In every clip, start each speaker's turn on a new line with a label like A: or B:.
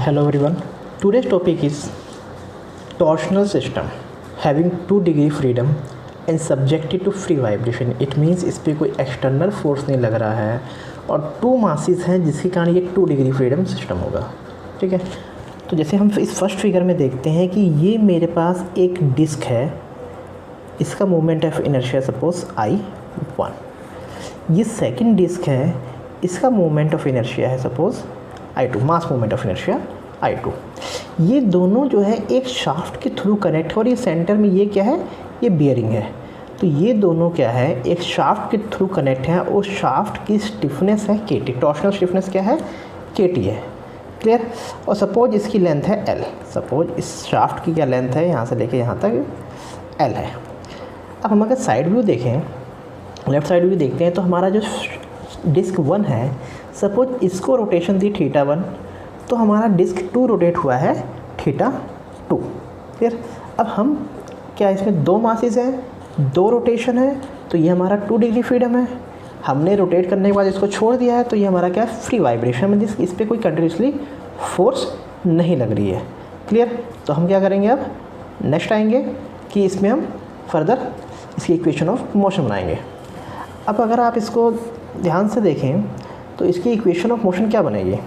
A: Hello everyone. Today's topic is torsional system having 2 degree freedom and subjected to free vibration. It means इस पर कोई external force नहीं लग रहा है और 2 मासेस हैं जिसके कारण ये 2 डिग्री फ्रीडम सिस्टम होगा. ठीक है, तो जैसे हम इस फर्स्ट फिगर में देखते हैं कि ये मेरे पास एक डिस्क है, इसका moment of inertia suppose I1. ये सेकंड डिस्क है, इसका मोमेंट ऑफ इनर्शिया है suppose I2, mass moment of inertia I2. ये दोनों जो है एक शाफ्ट के थ्रू कनेक्ट हो और ये सेंटर में ये क्या है, ये बियरिंग है. तो ये दोनों क्या है, एक शाफ्ट के थ्रू कनेक्ट हैं और शाफ्ट की स्टिफनेस है KT. टॉर्शनल स्टिफनेस क्या है, KT है. क्लियर. और सपोज इसकी लेंथ है L. सपोज इस शाफ्ट की क्या लेंथ है, यहाँ से लेके यहाँ तक L है. अब हम अगर साइड व्यू देखें, लेफ़्ट साइड व्यू देखते हैं तो हमारा जो डिस्क 1 है, सपोज इसको रोटेशन दी θ1, तो हमारा डिस्क 2 रोटेट हुआ है θ2. फिर अब हम क्या, इसमें 2 मासेस हैं, 2 रोटेशन है, तो ये हमारा 2 डिग्री फ्रीडम है. हमने रोटेट करने के बाद इसको छोड़ दिया है, तो ये हमारा क्या है, फ्री वाइब्रेशन में इस पर कोई कंटिन्यूसली फोर्स नहीं लग रही है. क्लियर. तो हम क्या करेंगे, अब नेक्स्ट आएंगे कि इसमें हम फर्दर इसकी इक्वेशन ऑफ मोशन बनाएंगे. अब अगर आप इसको ध्यान से देखें तो इसकी इक्वेशन ऑफ मोशन क्या बनेगी.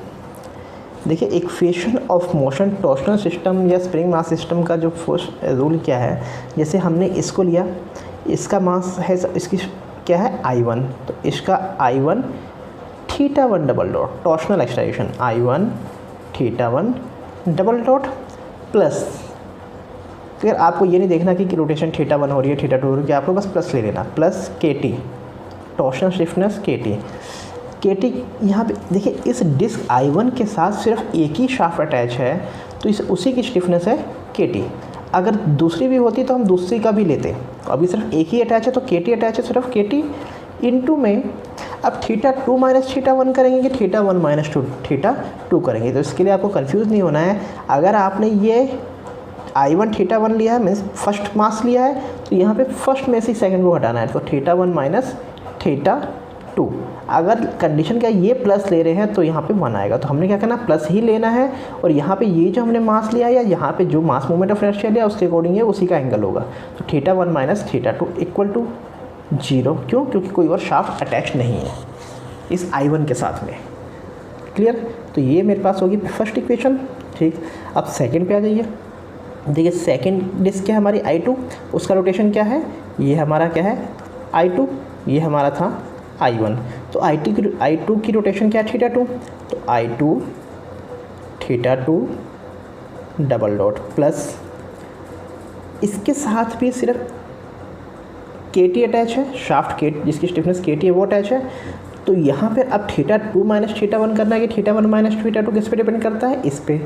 A: देखिए, equation of motion torsional system या स्प्रिंग मास सिस्टम का जो फोर्स रूल क्या है, जैसे हमने इसको लिया, इसका मास है, इसकी क्या है I1, तो इसका I1 θ1 double dot torsional excitation I1 θ1 double dot plus. फिर आपको ये नहीं देखना कि रोटेशन θ1 हो रही है θ2 हो रही है, आपको बस प्लस ले लेना, plus KT torsional stiffness KT. यहाँ पे देखिए, इस डिस्क I1 के साथ सिर्फ एक ही शाफ्ट अटैच है, तो इस उसी की स्टिफनेस है KT. अगर दूसरी भी होती तो हम दूसरी का भी लेते. अभी सिर्फ एक ही अटैच है तो KT अटैच है, सिर्फ KT इनटू में अब θ2 माइनस θ1 करेंगे कि θ1 माइनस θ2 करेंगे. तो इसके लिए आपको कंफ्यूज नहीं होना है. अगर आपने ये I1 θ1 लिया है, मीन्स फर्स्ट मास लिया है, तो यहाँ पे फर्स्ट में से सेकंड को हटाना है, तो θ1 माइनस θ2. अगर कंडीशन क्या, ये प्लस ले रहे हैं तो यहाँ पे 1 आएगा, तो हमने क्या करना, प्लस ही लेना है. और यहाँ पे ये जो हमने मास लिया या यहाँ पे जो मास मोमेंट ऑफ इनर्शिया लिया उसके अकॉर्डिंग ये उसी का एंगल होगा. तो θ1 माइनस θ2 इक्वल टू 0. क्यों, क्योंकि कोई और शाफ्ट अटैच नहीं है इस I1 के साथ में. क्लियर. तो ये मेरे पास होगी फर्स्ट इक्वेशन. ठीक. अब सेकेंड पे आ जाइए. देखिए, सेकेंड डिस्क क्या है हमारी I2, उसका रोटेशन क्या है, ये हमारा क्या है I2, ये हमारा था I1. तो I2 की रोटेशन क्या है, θ2, तो I2 θ2 डबल डॉट प्लस इसके साथ भी सिर्फ KT अटैच है, शाफ्ट KT जिसकी स्टिफनेस KT है वो अटैच है. तो यहाँ पे अब θ2 माइनस θ1 करना है कि θ1 माइनस θ2 किस पे डिपेंड करता है, इस पे.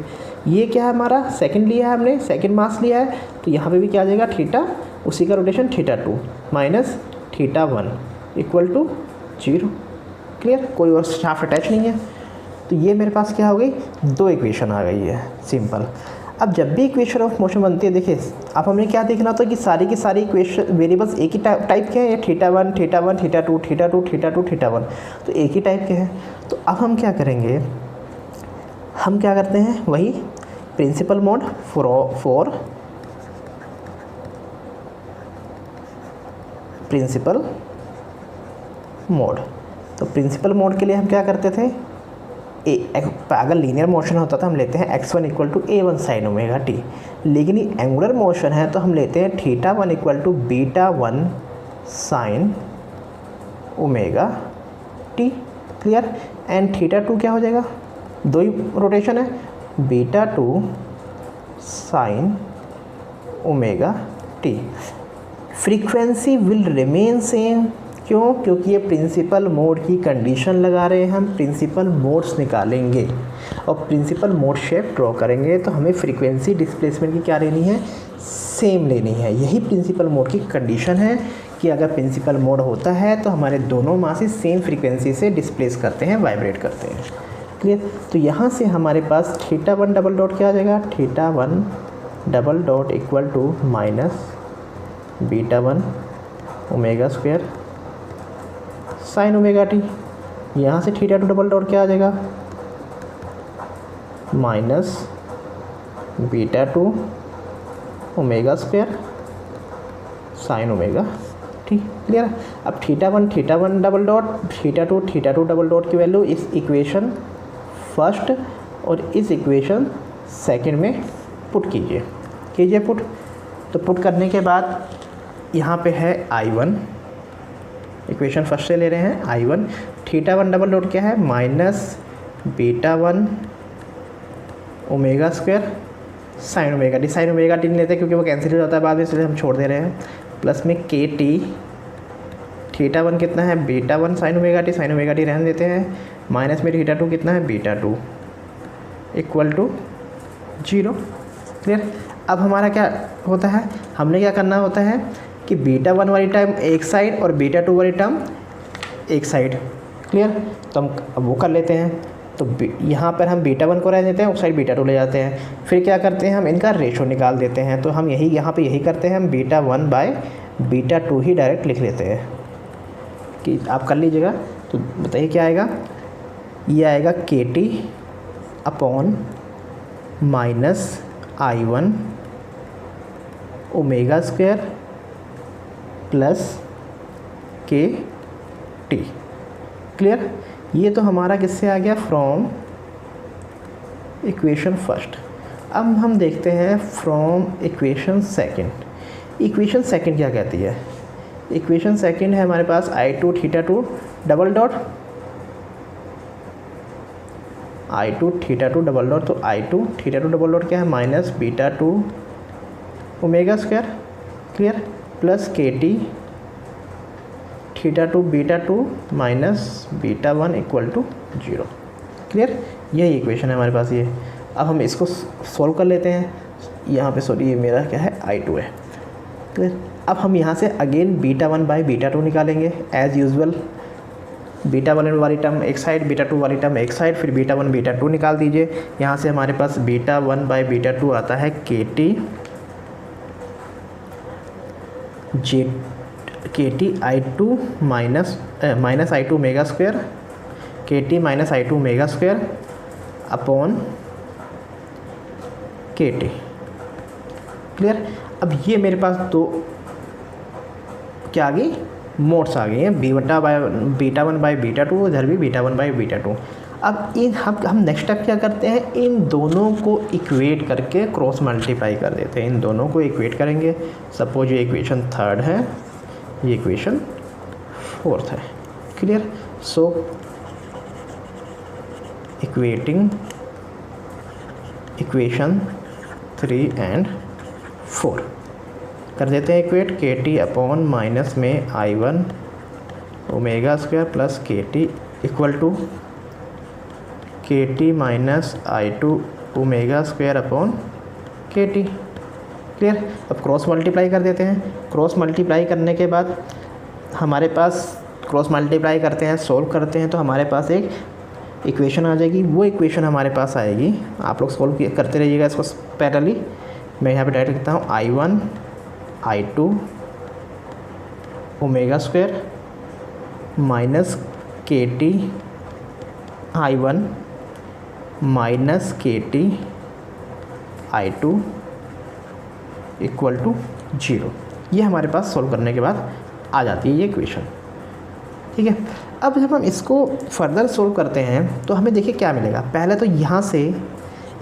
A: ये क्या है हमारा सेकंड लिया है हमने, सेकंड मास लिया है, तो यहाँ पे भी क्या आ जाएगा θ, उसी का rotation θ2 minus θ1 equal to 0. Clear. कोई और शाफ्ट अटैच नहीं है. तो ये मेरे पास क्या हो गई, 2 इक्वेशन आ गई है, सिंपल. अब जब भी इक्वेशन ऑफ मोशन बनती है, देखिए अब हमने क्या देखना था कि सारी की सारी इक्वेशन वेरिएबल्स एक ही टाइप के हैं, ये θ1 θ1 θ2 θ2 θ2 θ1, तो एक ही टाइप के हैं. तो अब हम क्या करेंगे, हम क्या करते हैं, वही principal mode for principal mode. तो प्रिंसिपल मोड के लिए हम क्या करते थे, अगर लीनियर मोशन होता था हम लेते हैं x1 equal to a1 sine omega t. लेकिन ये एंगुलर मोशन है तो हम लेते हैं θ1 equal to β1 sine omega t. Clear. And θ2 क्या हो जाएगा, 2 ही रोटेशन है, β2 sine omega t. Frequency will remain same. क्यों, क्योंकि ये प्रिंसिपल मोड की कंडीशन लगा रहे हैं. हम प्रिंसिपल मोड्स निकालेंगे और प्रिंसिपल मोड शेप ड्रॉ करेंगे, तो हमें फ्रीक्वेंसी डिस्प्लेसमेंट की क्या लेनी है, सेम लेनी है. यही प्रिंसिपल मोड की कंडीशन है कि अगर प्रिंसिपल मोड होता है तो हमारे दोनों मासेस सेम फ्रीक्वेंसी से डिस्प्लेस करते हैं, वाइब्रेट करते हैं. क्लियर. तो यहाँ से हमारे पास θ1 डबल डॉट क्या आ जाएगा, θ1 double dot equal to minus β1 omega square sine omega t. यहाँ से θ2 डबल डॉट क्या आ जाएगा, minus beta two omega square sine omega t. Clear. अब theta one double dot theta two double dot की वैल्यू इस इक्वेशन फर्स्ट और इस इक्वेशन सेकंड में पुट कीजिए पुट। तो पुट करने के बाद यहाँ पे है I1, इक्वेशन फर्स्ट से ले रहे हैं I1, theta one double dot क्या है minus beta one omega square sine omega T. Sign omega T नहीं लेते क्योंकि वो कैंसिल हो जाता है बाद में, इसलिए हम छोड़ दे रहे हैं। प्लस में के टी, थीटा वन कितना है beta one sine omega t रहने देते हैं, माइनस में थीटा टू कितना है beta two equal to 0। Clear. अब हमारा क्या होता है, हमने क्या करना होता है कि बीटा वन वाली टर्म एक साइड और बीटा टू वाली टर्म एक साइड। क्लियर। तो हम अब वो कर लेते हैं। तो यहाँ पर हम बीटा वन को रह देते हैं, उस साइड बीटा टू ले जाते हैं। फिर क्या करते हैं, हम इनका रेशो निकाल देते हैं। तो हम यहाँ पे यही करते हैं, हम beta one by beta two he direct लिख लेते हैं कि आप कर लीजिएगा। तो बताइए क्या आएगा, ये आएगा के T upon minus I1 omega square plus k t. Clear. ये तो हमारा किससे आ गया, फ्रॉम इक्वेशन फर्स्ट। अब हम देखते हैं from equation second. Equation second क्या कहती है, इक्वेशन सेकंड है हमारे पास I2 theta two double dot I2 theta two double dot. तो I2 theta two double dot क्या है minus beta two omega square. Clear. Plus k t theta two beta two minus beta one equal to 0। Clear. यही equation है हमारे पास ये। अब हम इसको सॉल्व कर लेते हैं। यहाँ पे सॉरी ये मेरा क्या है I2 है। क्लियर। अब हम यहाँ से again beta one by beta two निकालेंगे एज़ यूजुअल। बीटा वन वाली टर्म एक साइड, बीटा टू वाली टर्म एक साइड, फिर बीटा वन बीटा टू निकाल दीजिए। यहाँ से हमारे पास beta one by beta two आता है k t I2 minus I2 omega square, k t minus I2 omega square upon k t. Clear. अब ये मेरे पास दो क्या आ गई, मोड्स आ गई हैं, beta one by beta to, इधर भी beta one by beta to. अब इन हम नेक्स्ट स्टेप क्या करते हैं, इन दोनों को इक्वेट करके क्रॉस मल्टीप्लाई कर देते हैं। इन दोनों को इक्वेट करेंगे। सपोज ये इक्वेशन थर्ड है, ये इक्वेशन फोर्थ है। Clear. So equating equation 3 and 4 कर देते हैं इक्वेट। के टी अपॉन माइनस में I1 omega square plus k T equal to के t minus I2 omega square upon k t. Clear. अब क्रॉस मल्टीप्लाई कर देते हैं। क्रॉस मल्टीप्लाई करने के बाद हमारे पास क्रॉस मल्टीप्लाई करते हैं, सोल्व करते हैं, तो हमारे पास एक इक्वेशन आ जाएगी। वो इक्वेशन हमारे पास आएगी, आप लोग सोल्व करते रहिएगा इसको पैरेलली। मैं यहाँ पे डायरेक्ट लिखता हूँ I1 I2 omega square minus के टी I1 माइनस के टी I2 इक्वल टू 0। ये हमारे पास सॉल्व करने के बाद आ जाती है ये इक्वेशन। ठीक है। अब जब हम इसको फर्दर सोल्व करते हैं तो हमें देखिए क्या मिलेगा। पहले तो यहाँ से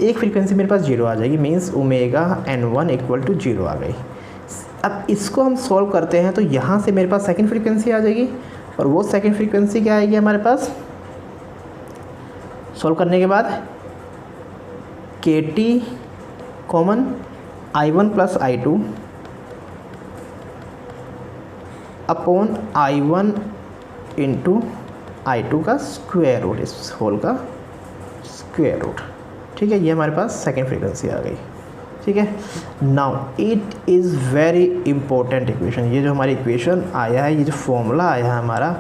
A: एक फ्रीक्वेंसी मेरे पास 0 आ जाएगी, means omega n1 equal to 0 आ गई। अब इसको हम सोल्व करते हैं तो यहाँ से मेरे पास सेकंड फ्रीक्वेंसी आ जाएगी, और वो सेकंड फ्रीक्वेंसी क्या आएगी हमारे पास सोल्व करने के बाद, के T common I1 plus I2 upon I1 into I2 का स्क्वायर रूट, इस होल का स्क्वायर रूट। ठीक है। ये हमारे पास सेकेंड फ्रीक्वेंसी आ गई। ठीक है। Now it is very important equation. ये जो हमारी इक्वेशन आया है, ये जो फॉर्मूला आया है हमारा,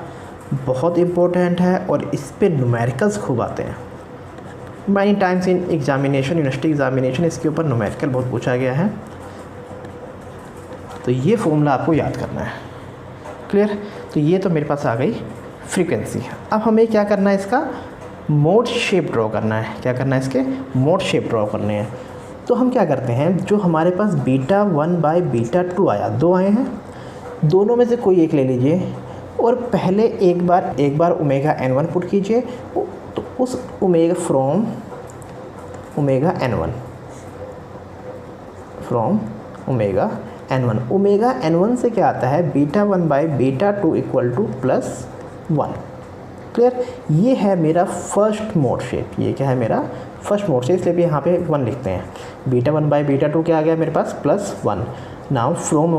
A: बहुत इंपॉर्टेंट है और इस पे न्यूमेरिकल्स खूब आते हैं। Many times in examination, university examination, इसके ऊपर न्यूमेरिकल बहुत पूछा गया है। तो ये फॉर्मूला आपको याद करना है। क्लियर। तो ये तो मेरे पास आ गई फ्रीक्वेंसी। अब हमें क्या करना है, इसका मोड शेप ड्रॉ करना है। क्या करना है, इसके मोड शेप ड्रॉ करने हैं। तो हम क्या करते हैं, जो हमारे पास β1/β2 आया, 2 आए हैं, दोनों में से कोई एक ले लीजिए और पहले एक बार ओमेगा n1 पुट कीजिए, तो उस omega from omega n1 omega n1 से क्या आता है, β1/β2 इक्वल टू +1। क्लियर, ये है मेरा फर्स्ट मोड शेप। ये क्या है, मेरा फर्स्ट मोड शेप, इसलिए यहाँ पे 1 लिखते हैं। β1/β2 क्या आ गया मेरे पास, +1। नाउ फ्रॉम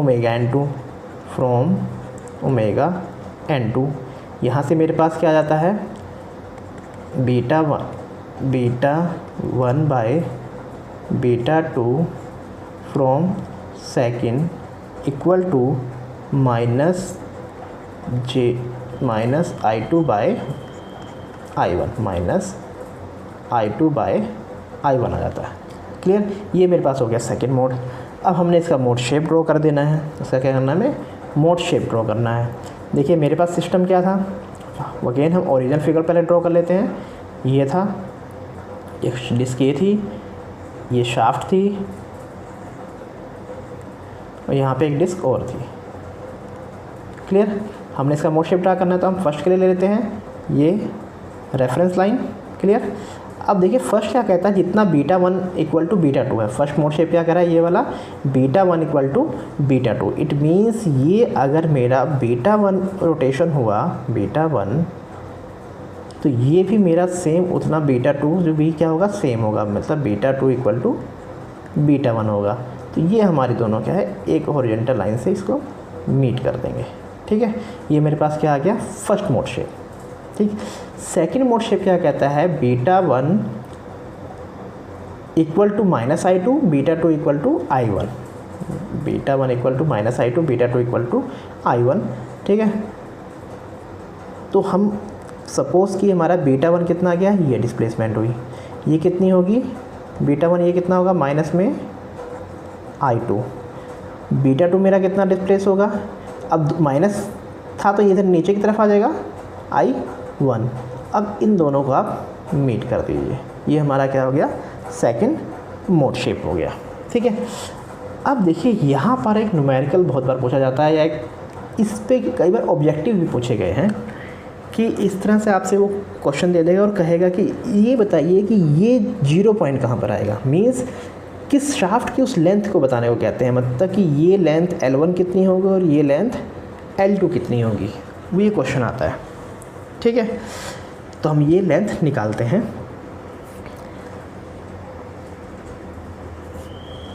A: ओमेगा n2, यहाँ से मेरे पास क्या आ जाता है, β1/β2 from second equal to -I2/I1 आ जाता है। क्लियर, ये मेरे पास हो गया सेकेंड मोड। अब हमने इसका मोड शेप ड्रॉ कर देना है। इसका क्या करना है, हमें मोड शेप ड्रॉ करना है। देखिए मेरे पास सिस्टम क्या था, अगेन हम ओरिजिनल फिगर पहले ड्रॉ कर लेते हैं। ये था, एक डिस्क ये थी, ये शाफ्ट थी और यहाँ पे एक डिस्क और थी। क्लियर, हमने इसका मोड शेप ड्रा करना है, तो हम फर्स्ट के लिए ले लेते हैं ये रेफरेंस लाइन। क्लियर, अब देखिए फर्स्ट क्या कहता है, जितना β1 इक्वल टू β2 है, फर्स्ट मोड शेप क्या कह रहा है, ये वाला β1 इक्वल टू β2। इट मीन्स ये अगर मेरा β1 रोटेशन हुआ, β1, तो ये भी मेरा सेम उतना β2 जो भी क्या होगा, सेम होगा, मतलब β2 इक्वल टू β1 होगा। तो ये हमारी दोनों क्या है, एक हॉरिजॉन्टल लाइन से इसको मीट कर देंगे। ठीक है, ये मेरे पास क्या आ गया, फर्स्ट मोड शेप। ठीक, सेकेंड मोड शेप क्या कहता है, β1 equal to -I2, β2 equal to I1, β1 equal to -I2, β2 equal to I1। ठीक है, तो हम सपोज़ कि हमारा β1 कितना गया, ये डिस्प्लेसमेंट हुई, ये कितनी होगी β1, ये कितना होगा माइनस में I2, β2 मेरा कितना डिस्प्लेस होगा, अब माइनस था तो ये इधर नीचे की तरफ आ जाएगा I1। अब इन दोनों को आप मीट कर दीजिए, ये हमारा क्या हो गया, सेकंड मोड शेप हो गया। ठीक है, अब देखिए यहाँ पर एक न्यूमेरिकल बहुत बार पूछा जाता है, या एक इस पे कई बार ऑब्जेक्टिव भी पूछे गए हैं कि इस तरह से आपसे वो क्वेश्चन दे देगा और कहेगा कि ये बताइए कि ये 0 पॉइंट कहाँ पर आएगा। मीन्स किस शाफ्ट की उस लेंथ को बताने को कहते हैं, मतलब कि ये लेंथ L1 कितनी होगी और ये लेंथ L2 कितनी होगी, वो ये क्वेश्चन आता है। ठीक है, तो हम ये लेंथ निकालते हैं।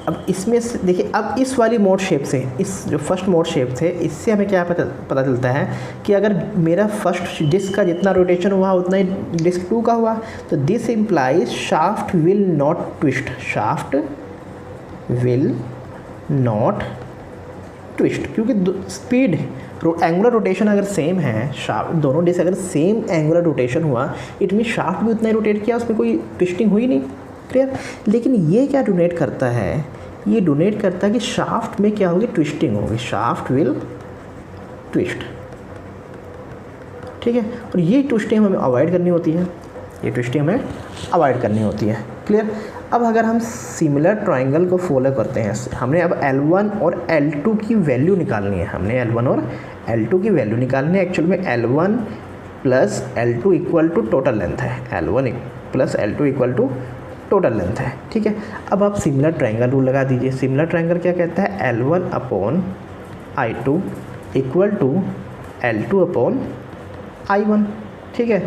A: अब इसमें से देखिए, अब इस वाली मोड शेप से, इस जो फर्स्ट मोड शेप थे, इससे हमें क्या पता चलता है कि अगर मेरा फर्स्ट डिस्क का जितना रोटेशन हुआ उतना ही डिस्क 2 का हुआ, तो this implies shaft will not twist, shaft will not twist, क्योंकि स्पीड एंगुलर रोटेशन अगर सेम है, शाफ्ट दोनों डिस्क अगर सेम एंगुलर रोटेशन हुआ, इट मीन शाफ्ट भी उतना ही रोटेट किया, उसमें कोई ट्विस्टिंग हुई नहीं। क्लियर, लेकिन ये क्या डोनेट करता है, ये डोनेट करता है कि शाफ्ट में क्या होगी, ट्विस्टिंग होगी, शाफ्ट विल ट्विस्ट। ठीक है, और ये ट्विस्टिंग हमें अवॉइड करनी होती है, ये ट्विस्टिंग हमें अवॉइड करनी होती है। क्लियर, अब अगर हम सिमिलर ट्रायंगल को फॉलो करते हैं, हमने अब L1 और L2 की वैल्यू निकालनी है, हमने L1 और L2 की वैल्यू निकालनी है। एक्चुअल में L1 plus L2 equal to total length है, L1 plus L2 equal to total length है। ठीक है, अब आप सिमिलर ट्रायंगल रूल लगा दीजिए। सिमिलर ट्रायंगल क्या कहता है, L1 upon I2 equal to L2 upon I1। ठीक है,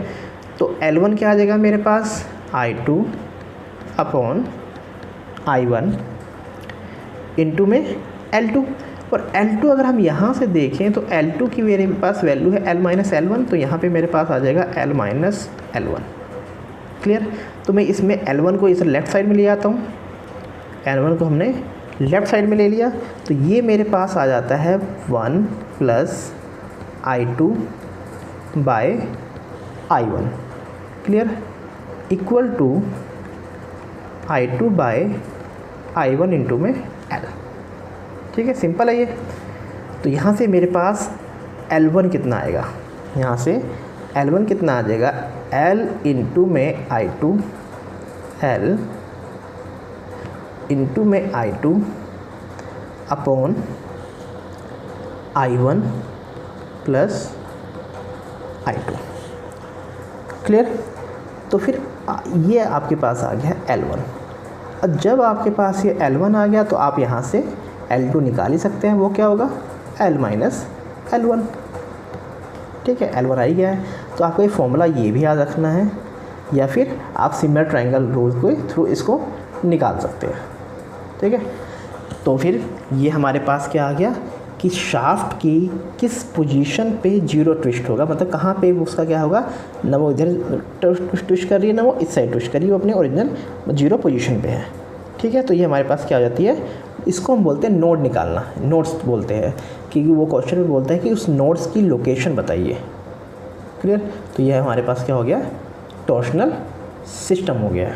A: तो L1 क्या आ जाएगा मेरे पास, I2 अपॉन I1 इंटू में L2, और L2 अगर हम यहाँ से देखें तो L2 की मेरे पास वैल्यू है L-L1, तो यहाँ पे मेरे पास आ जाएगा L-L1। क्लियर, तो मैं इसमें L1 को इस लेफ़्ट साइड में ले आता हूँ, L1 को हमने लेफ़्ट साइड में ले लिया, तो ये मेरे पास आ जाता है 1 plus I2 by I1। Clear, equal to I2 by I1 into में L। ठीक है, सिंपल है ये। तो यहाँ से मेरे पास L1 कितना आएगा, यहाँ से L1 कितना आ जाएगा, L इंटू में I2, L इंटू में I2 upon I1 plus I2। Clear? तो फिर ये आपके पास आ गया L1। और जब आपके पास ये L1 आ गया तो आप यहाँ से L2 निकाल ही सकते हैं, वो क्या होगा L माइनस L1। ठीक है, L1 आ ही गया है। तो आपको ये फॉर्मूला ये भी याद रखना है, या फिर आप सिमिलर ट्रायंगल रूल के थ्रू इसको निकाल सकते हैं। ठीक है, तो फिर ये हमारे पास क्या आ गया कि शाफ्ट की किस पोजीशन पे जीरो ट्विस्ट होगा, मतलब कहाँ पे उसका क्या होगा, ना वो इधर ट्विस्ट कर रही है ना वो इस साइड ट्विस्ट कर रही है, वो अपने ओरिजिनल जीरो पोजीशन पे है। ठीक है, तो ये हमारे पास क्या हो जाती है, इसको हम बोलते हैं नोड निकालना, नोड्स बोलते हैं, क्योंकि वो क्वेश्चन में बोलता है कि उस नोड्स की लोकेशन बताइए। क्लियर? तो ये हमारे पास क्या हो गया, टॉर्शनल सिस्टम हो गया।